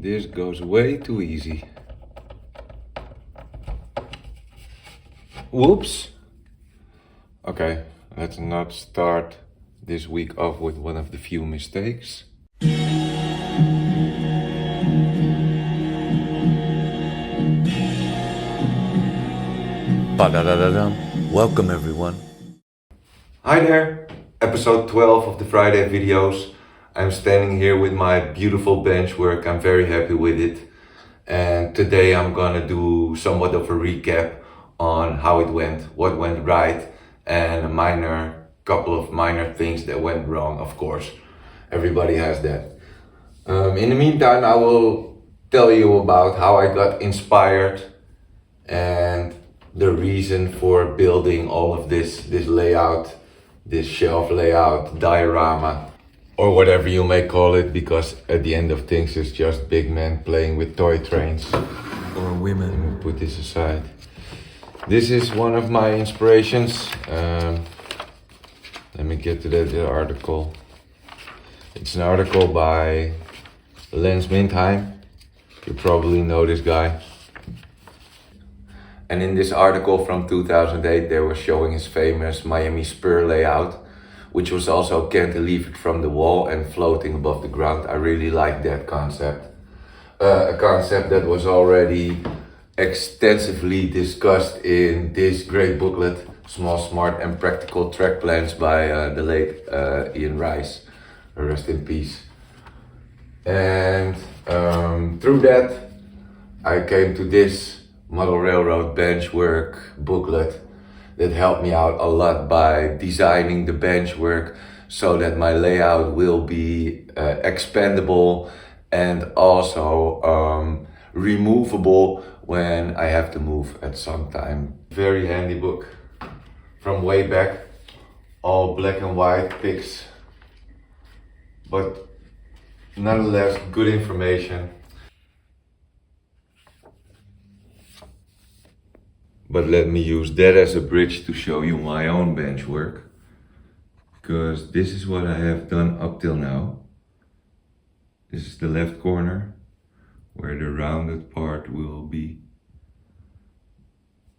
This goes way too easy. Whoops! Okay, let's not start this week off with one of the few mistakes. Ba-da-da-da-dum. Welcome everyone. Hi there! Episode 12 of the Friday videos. I'm standing here with my beautiful benchwork. I'm very happy with it. And today I'm gonna do somewhat of a recap on how it went, what went right, and a couple of minor things that went wrong, of course. Everybody has that. In the meantime, I will tell you about how I got inspired and the reason for building all of this layout, this shelf layout, diorama, or whatever you may call it, because at the end of things it's just big men playing with toy trains. Or women. Let me put this aside. This is one of my inspirations. Let me get to the article. It's an article by Lens Mindheim. You probably know this guy. And in this article from 2008, they were showing his famous Miami spur layout, which was also cantilevered from the wall and floating above the ground. I really like that concept. A concept that was already extensively discussed in this great booklet, Small, Smart and Practical Track Plans by the late Ian Rice. Rest in peace. And through that, I came to this Model Railroad Benchwork booklet that helped me out a lot by designing the benchwork so that my layout will be expandable and also removable when I have to move at some time. Very handy book from way back, all black and white pics, but nonetheless good information. But let me use that as a bridge to show you my own bench work, because this is what I have done up till now. This is the left corner where the rounded part will be.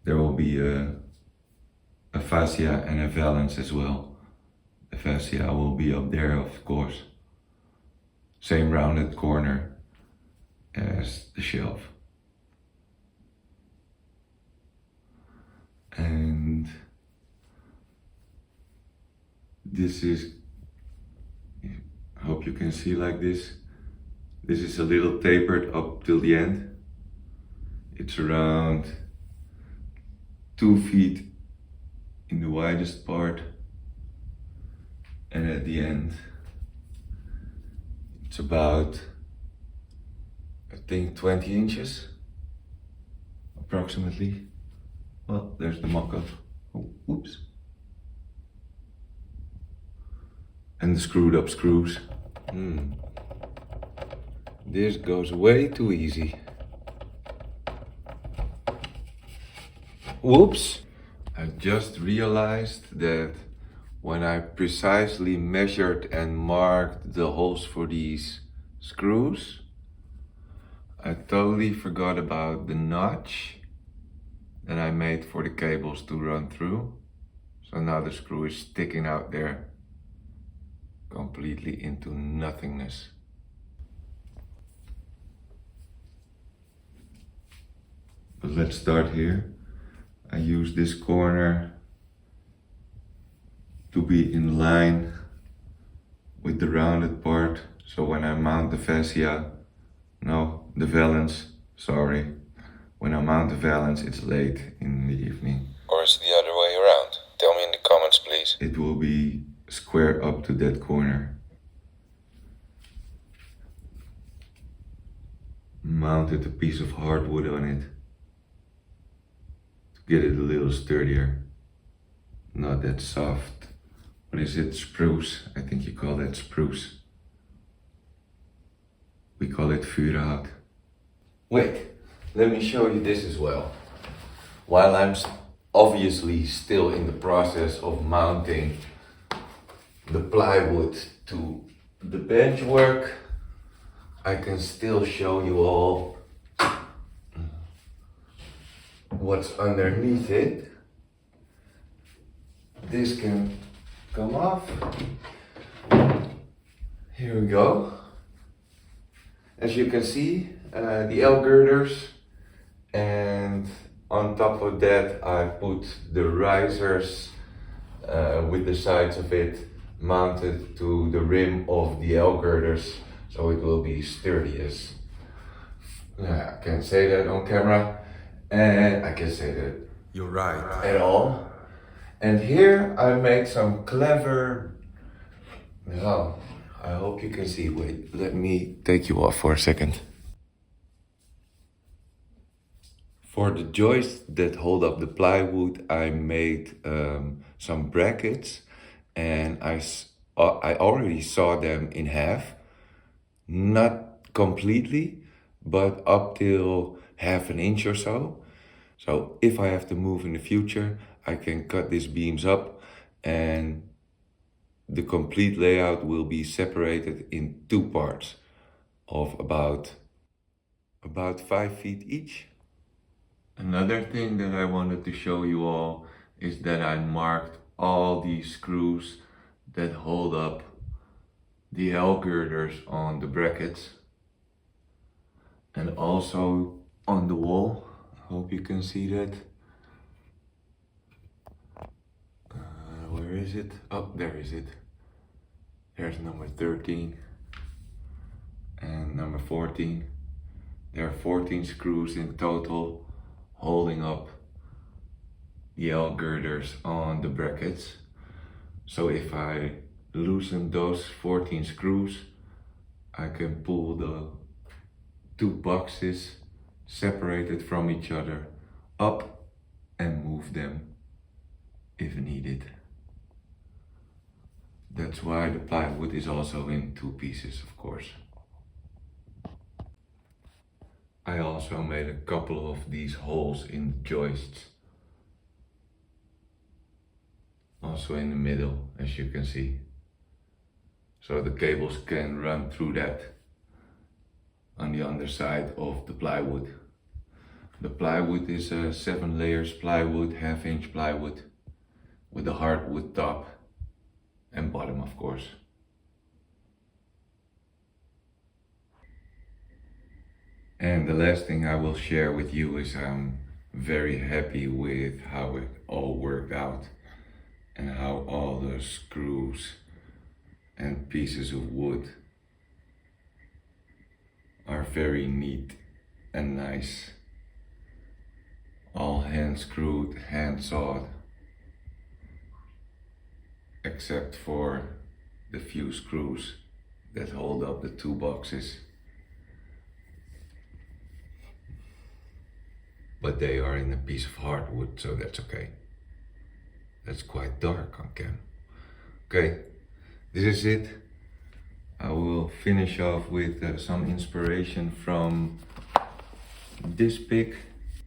There will be a fascia and a valance as well. The fascia will be up there, of course. Same rounded corner as the shelf. And this is, I hope you can see like this. This is a little tapered up till the end. It's around 2 feet in the widest part. And at the end, it's about, I think 20 inches, approximately. Well, there's the Mockup. Oh, oops. And the screwed up screws. This goes way too easy. Whoops! I just realized that when I precisely measured and marked the holes for these screws, I totally forgot about the notch that I made for the cables to run through. So now the screw is sticking out there completely into nothingness. But let's start here. I use this corner to be in line with the rounded part. So when I mount the fascia, the valance, sorry. When I mount the valance, it's late in the evening. Or is it the other way around? Tell me in the comments, please. It will be square up to that corner. Mounted a piece of hardwood on it to get it a little sturdier. Not that soft. What is it? Spruce. I think you call that spruce. We call it vuurhout. Wait. Let me show you this as well. While I'm obviously still in the process of mounting the plywood to the benchwork, I can still show you all what's underneath it. This can come off. Here we go. As you can see, the L girders, and on top of that I put the risers with the sides of it mounted to the rim of the L girders, so it will be sturdy as, I can't say that on camera, and I can say that You're right. at all. And here I make some clever, well, I hope you can see. Wait, let me take you off for a second. For the joists that hold up the plywood, I made some brackets, and I already saw them in half. Not completely, but up till half an inch or so. So if I have to move in the future, I can cut these beams up, and the complete layout will be separated in two parts of about 5 feet each. Another thing that I wanted to show you all is that I marked all these screws that hold up the L girders on the brackets, and also on the wall. I hope you can see that. Where is it? Oh, there is it. There's number 13 and number 14. There are 14 screws in total holding up the L girders on the brackets. So if I loosen those 14 screws, I can pull the two boxes separated from each other up and move them if needed. That's why the plywood is also in two pieces, of course. I also made a couple of these holes in the joists. Also in the middle, as you can see. So the cables can run through that on the underside of the plywood. The plywood is a 7 layers plywood, 1/2 inch plywood, with a hardwood top and bottom, of course. And the last thing I will share with you is I'm very happy with how it all worked out, and how all the screws and pieces of wood are very neat and nice. All hand screwed, hand sawed, except for the few screws that hold up the two boxes. But they are in a piece of hardwood, so that's okay. That's quite dark on cam. Okay, this is it. I will finish off with some inspiration from this pic.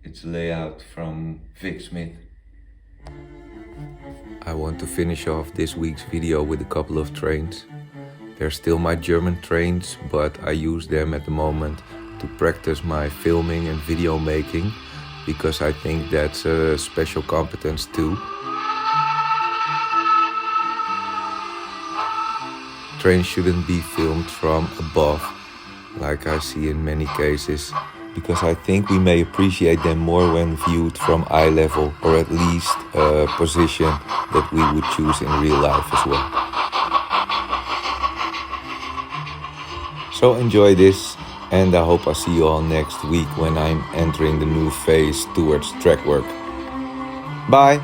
It's a layout from Vic Smith. I want to finish off this week's video with a couple of trains. They're still my German trains, but I use them at the moment to practice my filming and video making, because I think that's a special competence too. Trains shouldn't be filmed from above, like I see in many cases, because I think we may appreciate them more when viewed from eye level, or at least a position that we would choose in real life as well. So enjoy this, and I hope I see you all next week when I'm entering the new phase towards track work. Bye!